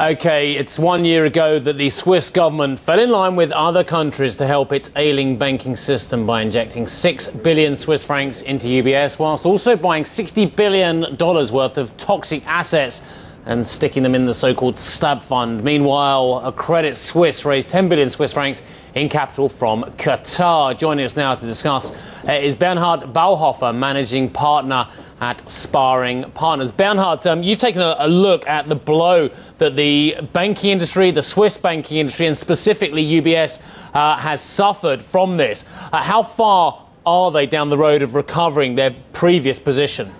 OK, it's 1 year ago that the Swiss government fell in line with other countries to help its ailing banking system by injecting 6 billion Swiss francs into UBS, whilst also buying $60 billion worth of toxic assets and sticking them in the so-called stab fund. Meanwhile, a Credit Suisse raised 10 billion Swiss francs in capital from Qatar. Joining us now to discuss is Bernhard Bauhofer, managing partner at Sparring Partners. Bernhard, you've taken a look at the blow that the banking industry, the Swiss banking industry, and specifically UBS has suffered from this. How far are they down the road of recovering their previous position?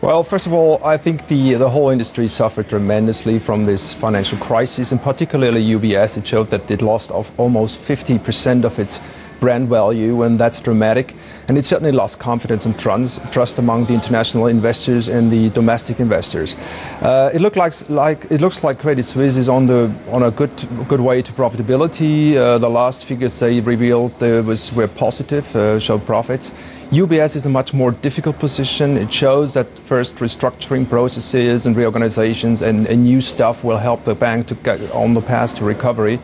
Well, first of all, I think the whole industry suffered tremendously from this financial crisis, and particularly UBS. It showed that it lost almost 50% of its brand value, and that's dramatic. And it certainly lost confidence and trust among the international investors and the domestic investors. It looks like Credit Suisse is on a good way to profitability. The last figures they revealed were positive, showed profits. UBS is a much more difficult position. It shows that first restructuring processes and reorganizations and new stuff will help the bank to get on the path to recovery.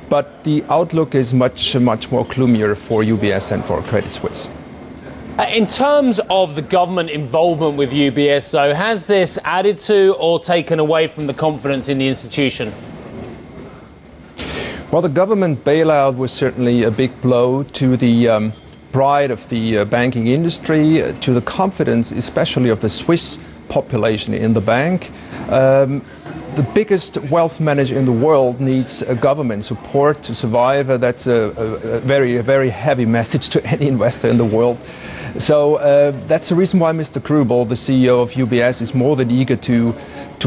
But the outlook is much more gloomier for UBS and for Credit Suisse. In terms of the government involvement with UBS, though, has this added to or taken away from the confidence in the institution? Well, the government bailout was certainly a big blow to the pride of the banking industry, to the confidence, especially of the Swiss population in the bank. The biggest wealth manager in the world needs government support to survive. That's a very heavy message to any investor in the world. So that's the reason why Mr. Krubel, the CEO of UBS, is more than eager to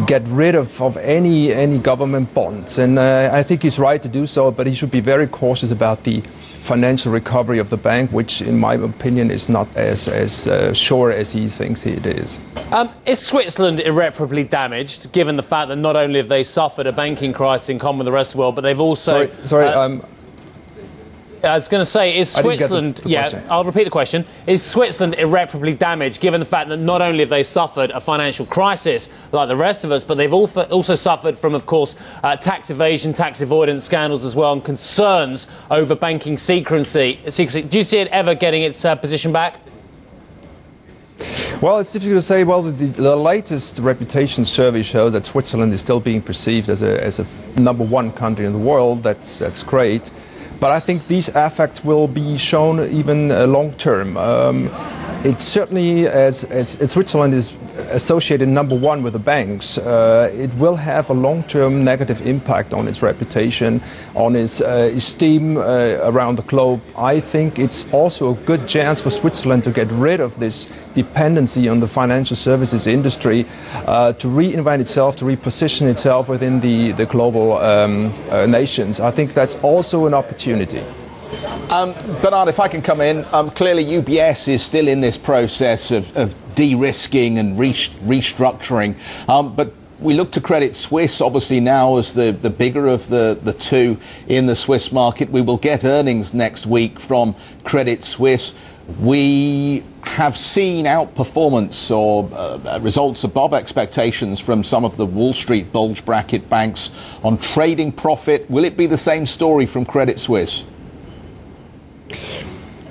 get rid of any government bonds. And I think he's right to do so, but he should be very cautious about the financial recovery of the bank, which, in my opinion, is not as sure as he thinks it is. Is Switzerland irreparably damaged, given the fact that not only have they suffered a banking crisis in common with the rest of the world, but they've also... I was going to say, is Switzerland... I'll repeat the question. Is Switzerland irreparably damaged, given the fact that not only have they suffered a financial crisis like the rest of us, but they've also suffered from, of course, tax evasion, tax avoidance scandals as well, and concerns over banking secrecy. Do you see it ever getting its position back? Well, it's difficult to say. Well, the latest reputation survey shows that Switzerland is still being perceived as a #1 country in the world. That's great. But I think these effects will be shown even long term. It's certainly, as Switzerland is associated #1 with the banks, it will have a long-term negative impact on its reputation, on its esteem around the globe. I think it's also a good chance for Switzerland to get rid of this dependency on the financial services industry, to reinvent itself, to reposition itself within the global nations. I think that's also an opportunity. Bernhard, if I can come in, clearly UBS is still in this process of de-risking and restructuring, but we look to Credit Suisse obviously now as the bigger of the two in the Swiss market. We will get earnings next week from Credit Suisse. We have seen outperformance or results above expectations from some of the Wall Street bulge bracket banks on trading profit. Will it be the same story from Credit Suisse?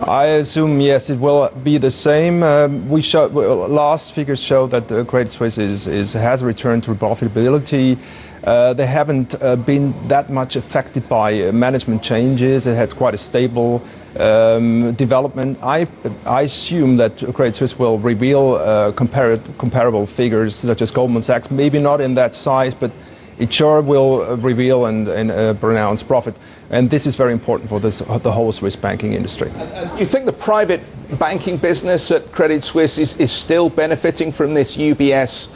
I assume, yes, it will be the same. Last figures show that Credit Suisse has returned to profitability. They haven't been that much affected by management changes. It had quite a stable development. I assume that Credit Suisse will reveal comparable figures such as Goldman Sachs, maybe not in that size, but it sure will reveal and pronounce profit. And this is very important for the whole Swiss banking industry. And you think the private banking business at Credit Suisse is still benefiting from this UBS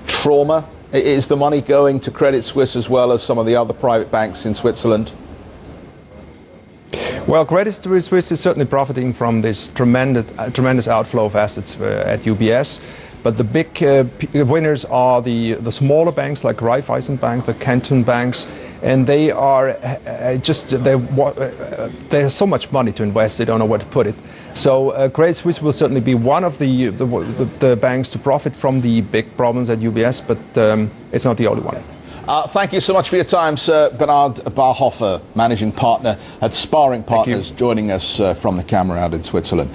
trauma? Is the money going to Credit Suisse as well as some of the other private banks in Switzerland? Well, Credit Suisse is certainly profiting from this tremendous outflow of assets at UBS. But the big winners are the smaller banks like Raiffeisen Bank, the Canton banks, and they are they have so much money to invest, they don't know where to put it. So Credit Suisse will certainly be one of the banks to profit from the big problems at UBS, but it's not the only one. Thank you so much for your time, Sir Bernard Barhofer, Managing Partner at Sparring Partners, joining us from the camera out in Switzerland.